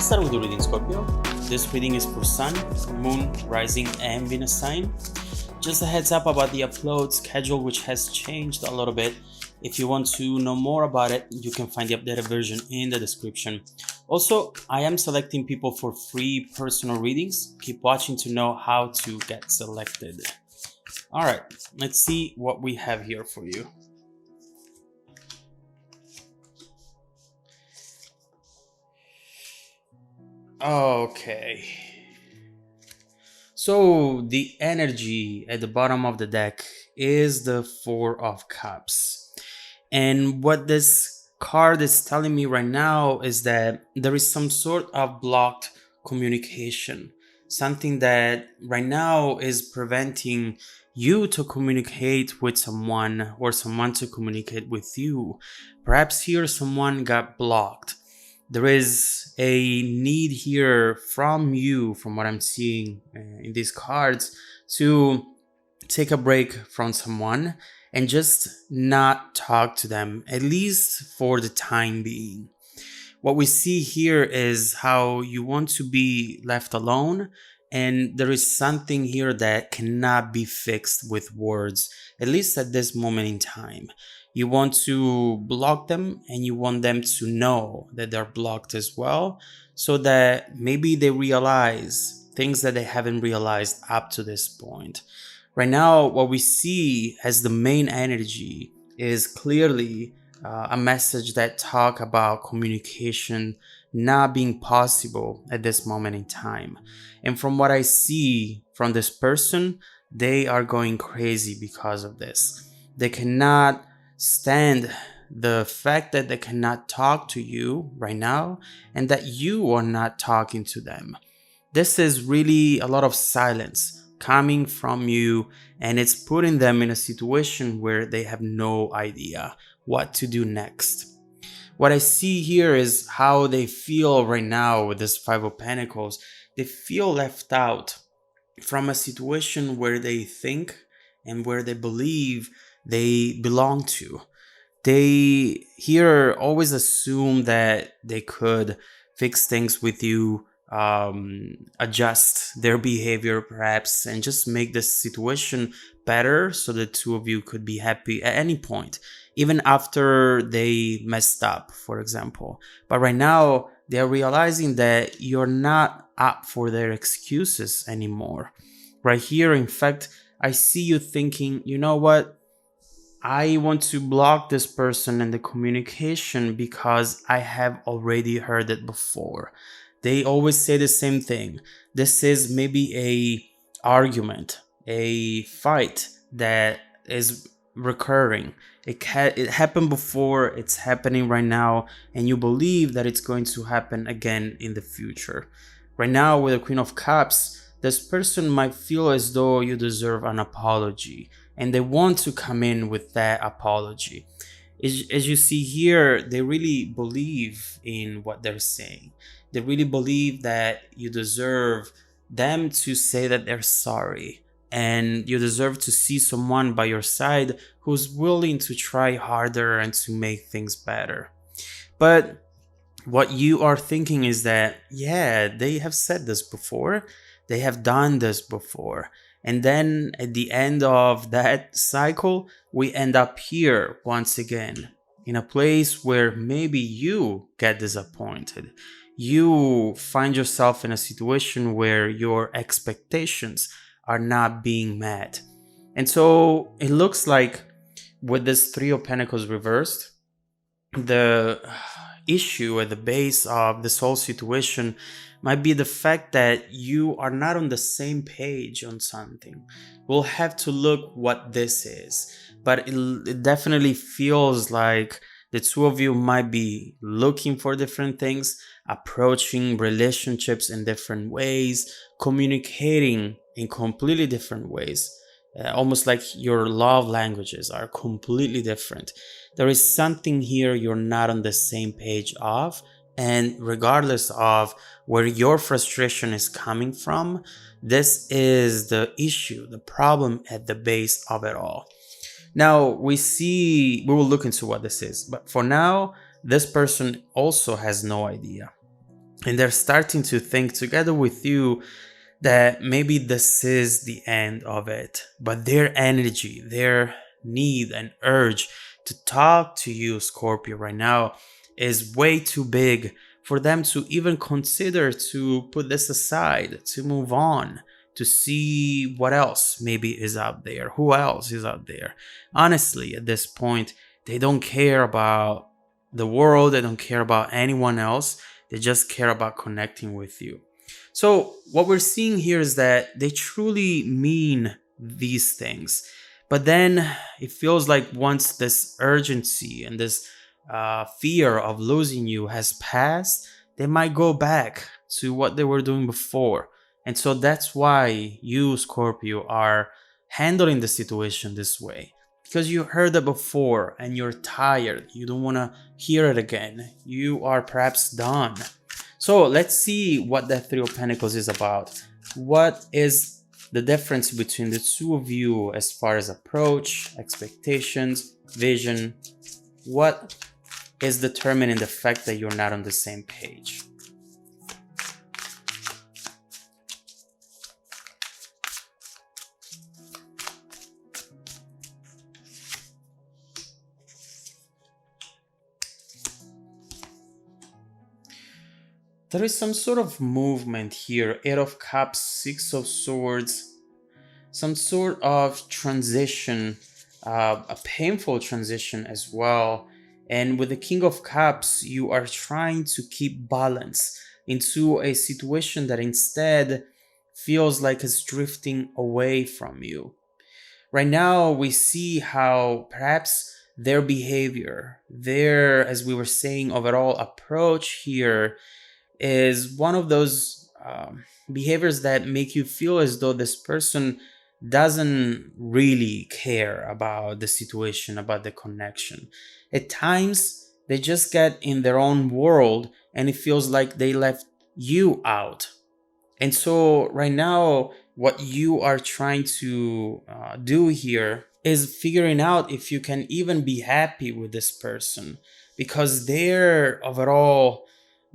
start with the reading, Scorpio. This reading is for Sun, Moon, Rising, and Venus sign. Just a heads up about the upload schedule, which has changed a little bit. If you want to know more about it, you can find the updated version in the description. Also, I am selecting people for free personal readings. Keep watching to know how to get selected. All right, let's see what we have here for you. Okay. So the energy at the bottom of the deck is the Four of Cups. And what this card is telling me right now is that there is some sort of blocked communication. Something that right now is preventing you to communicate with someone or someone to communicate with you. Perhaps here someone got blocked. There is a need here from you, from what I'm seeing in these cards, to take a break from someone and just not talk to them, at least for the time being. What we see here is how you want to be left alone, and there is something here that cannot be fixed with words, at least at this moment in time. You want to block them and you want them to know that they're blocked as well, so that maybe they realize things that they haven't realized up to this point. Right now, what we see as the main energy is clearly a message that talk about communication not being possible at this moment in time. And from what I see from this person, they are going crazy because of this. They cannot stand the fact that they cannot talk to you right now and that you are not talking to them. This is really a lot of silence coming from you, and it's putting them in a situation where they have no idea what to do next. What I see here is how they feel right now with this Five of Pentacles. They feel left out from a situation where they think and where they believe they belong to. They here always assume that they could fix things with you, adjust their behavior perhaps, and just make this situation better so the two of you could be happy at any point, even after they messed up, for example. But right now, they're realizing that you're not up for their excuses anymore. Right here, in fact, I see you thinking, you know what? I want to block this person and the communication because I have already heard it before. They always say the same thing. This is maybe a argument, a fight that is recurring. It happened before, it's happening right now, and you believe that it's going to happen again in the future. Right now, with the Queen of Cups, this person might feel as though you deserve an apology, and they want to come in with that apology. As you see here, they really believe in what they're saying. They really believe that you deserve them to say that they're sorry, and you deserve to see someone by your side who's willing to try harder and to make things better. But what you are thinking is that, yeah, they have said this before, they have done this before. And then at the end of that cycle, we end up here once again, in a place where maybe you get disappointed. You find yourself in a situation where your expectations are not being met. And so it looks like with this Three of Pentacles reversed, the issue at the base of this whole situation might be the fact that you are not on the same page on something. We'll have to look what this is, but it definitely feels like the two of you might be looking for different things, approaching relationships in different ways, communicating in completely different ways. Almost like your love languages are completely different. There is something here you're not on the same page of, and regardless of where your frustration is coming from, this is the issue, the problem at the base of it all. Now we will look into what this is, but for now, this person also has no idea. And they're starting to think together with you that maybe this is the end of it. But their energy, their need and urge to talk to you, Scorpio, right now is way too big for them to even consider to put this aside, to move on, to see what else maybe is out there, who else is out there. Honestly, at this point, they don't care about the world, they don't care about anyone else, they just care about connecting with you. So, what we're seeing here is that they truly mean these things. But then it feels like once this urgency and this fear of losing you has passed, they might go back to what they were doing before. And so that's why you, Scorpio, are handling the situation this way. Because you heard it before and you're tired. You don't want to hear it again. You are perhaps done. So let's see what the Three of Pentacles is about. What is the difference between the two of you as far as approach, expectations, vision? What is determining the fact that you're not on the same page? There is some sort of movement here. Eight of Cups, Six of Swords, some sort of transition, a painful transition as well. And with the King of Cups, you are trying to keep balance into a situation that instead feels like it's drifting away from you. Right now, we see how perhaps their behavior, their, as we were saying, overall approach here is one of those behaviors that make you feel as though this person doesn't really care about the situation, about the connection. At times, they just get in their own world and it feels like they left you out. And so, right now, what you are trying to do here is figuring out if you can even be happy with this person, because their overall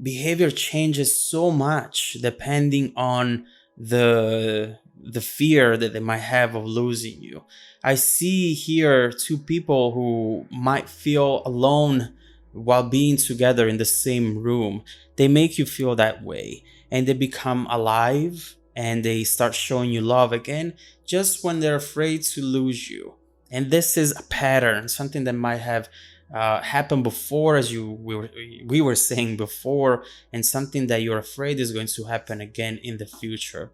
behavior changes so much depending on the fear that they might have of losing you. I see here two people who might feel alone while being together in the same room. They make you feel that way and they become alive and they start showing you love again just when they're afraid to lose you. And this is a pattern, something that might have happened before, as we were saying before, and something that you're afraid is going to happen again in the future.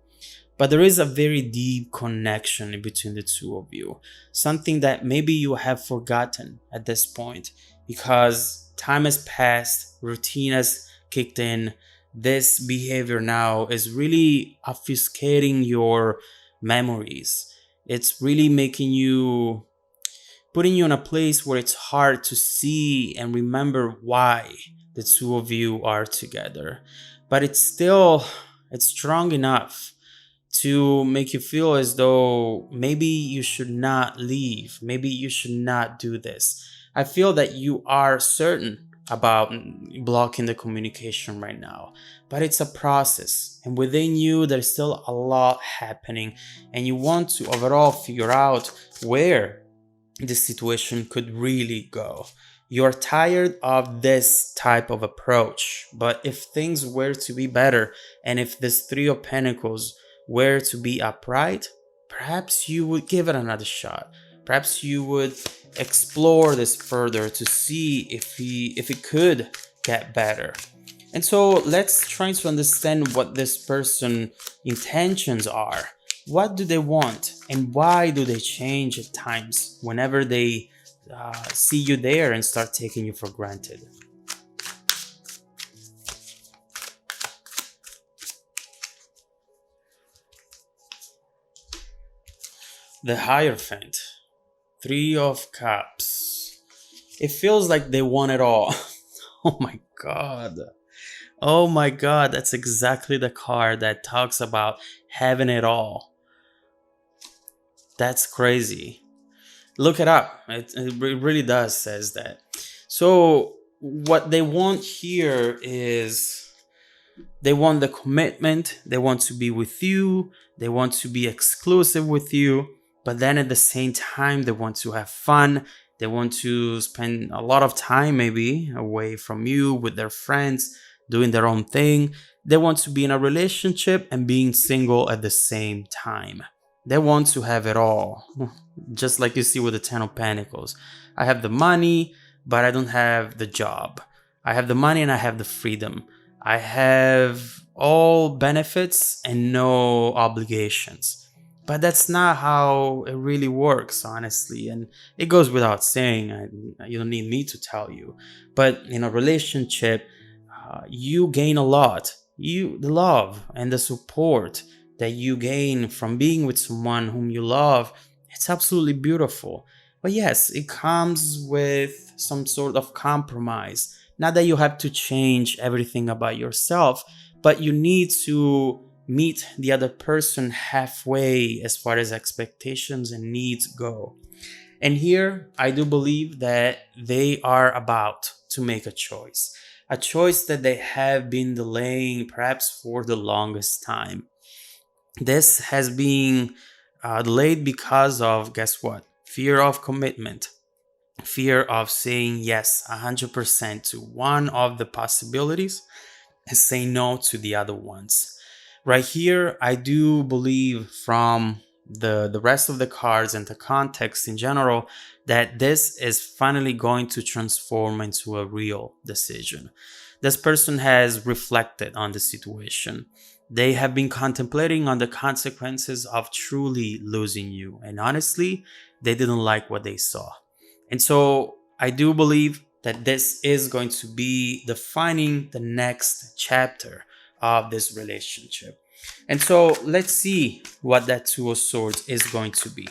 But there is a very deep connection in between the two of you, something that maybe you have forgotten at this point because time has passed, routine has kicked in. This behavior now is really obfuscating your memories. It's really making you, putting you in a place where it's hard to see and remember why the two of you are together. But it's strong enough to make you feel as though maybe you should not leave. Maybe you should not do this. I feel that you are certain about blocking the communication right now, but it's a process. And within you, there's still a lot happening. And you want to overall figure out where this situation could really go. You're tired of this type of approach, but if things were to be better, and if this Three of Pentacles were to be upright, perhaps you would give it another shot. Perhaps you would explore this further to see if it could get better. And so let's try to understand what this person's intentions are. What do they want and why do they change at times whenever they see you there and start taking you for granted? The Hierophant, Three of Cups. It feels like they want it all. Oh my God. Oh my God, that's exactly the card that talks about having it all. That's crazy. Look it up. It really does says that. So what they want here is They want the commitment, they want to be with you, they want to be exclusive with you, but then at the same time, they want to have fun. They want to spend a lot of time maybe away from you with their friends, doing their own thing. They want to be in a relationship and being single at the same time. They want to have it all. Just like you see with the Ten of Pentacles. I have the money, but I don't have the job. I have the money and I have the freedom. I have all benefits and no obligations. But that's not how it really works, honestly. And it goes without saying. You don't need me to tell you. But in a relationship, you gain a lot. The love and the support that you gain from being with someone whom you love, it's absolutely beautiful. But yes, it comes with some sort of compromise. Not that you have to change everything about yourself, but you need to meet the other person halfway as far as expectations and needs go. And here, I do believe that they are about to make a choice that they have been delaying perhaps for the longest time. This has been delayed because of, guess what? Fear of commitment, fear of saying yes 100% to one of the possibilities and say no to the other ones. Right here, I do believe from the rest of the cards and the context in general that this is finally going to transform into a real decision. This person has reflected on the situation. They have been contemplating on the consequences of truly losing you. And honestly, they didn't like what they saw. And so I do believe that this is going to be defining the next chapter of this relationship. And so let's see what that Two of Swords is going to be.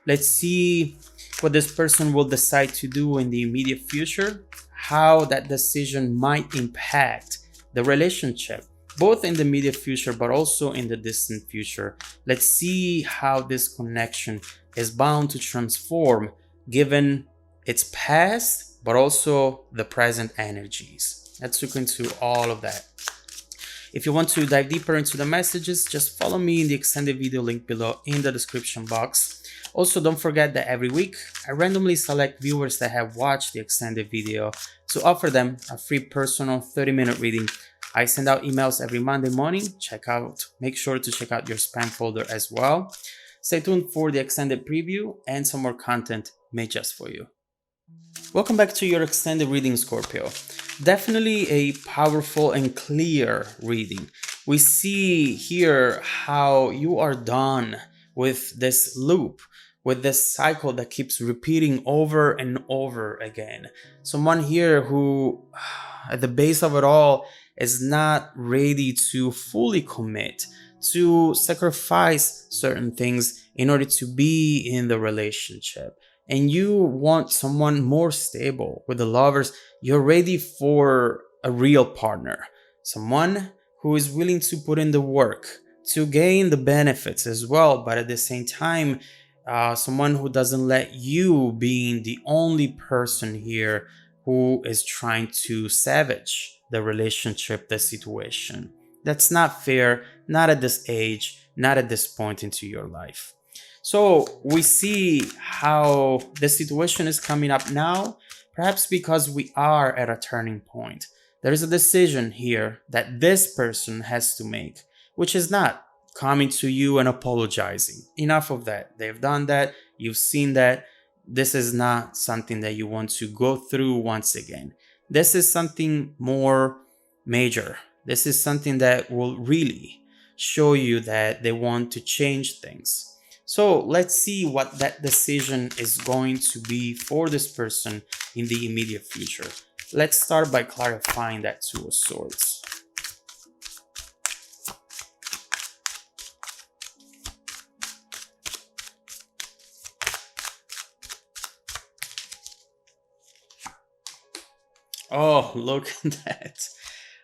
Let's see what this person will decide to do in the immediate future, how that decision might impact the relationship, both in the immediate future but also in the distant future. Let's see how this connection is bound to transform given its past but also the present energies. Let's look into all of that. If you want to dive deeper into the messages, just follow me in the extended video link below in the description box. Also, don't forget that every week, I randomly select viewers that have watched the extended video to offer them a free personal 30-minute reading. I send out emails every Monday morning. Make sure to check out your spam folder as well. Stay tuned for the extended preview and some more content made just for you. Welcome back to your extended reading, Scorpio. Definitely a powerful and clear reading. We see here how you are done with this loop, with this cycle that keeps repeating over and over again. Someone here who, at the base of it all, is not ready to fully commit, to sacrifice certain things in order to be in the relationship. And you want someone more stable. With the Lovers, you're ready for a real partner, someone who is willing to put in the work to gain the benefits as well, but at the same time, someone who doesn't let you being the only person here who is trying to savage the relationship, the situation. That's not fair, not at this age, not at this point into your life. So we see how the situation is coming up now, perhaps because we are at a turning point. There is a decision here that this person has to make, which is not coming to you and apologizing. Enough of that. They've done that. You've seen that. This is not something that you want to go through once again. This is something more major. This is something that will really show you that they want to change things. So let's see what that decision is going to be for this person in the immediate future. Let's start by clarifying that Two of Swords. Oh, look at that.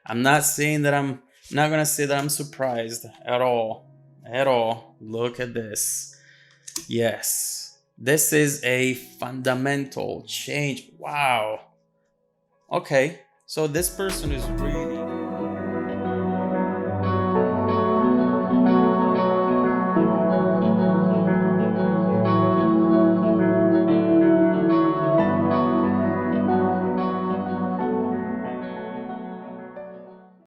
I'm not gonna say that I'm surprised at all. At all. Look at this. Yes, this is a fundamental change. Wow. Okay, so this person is really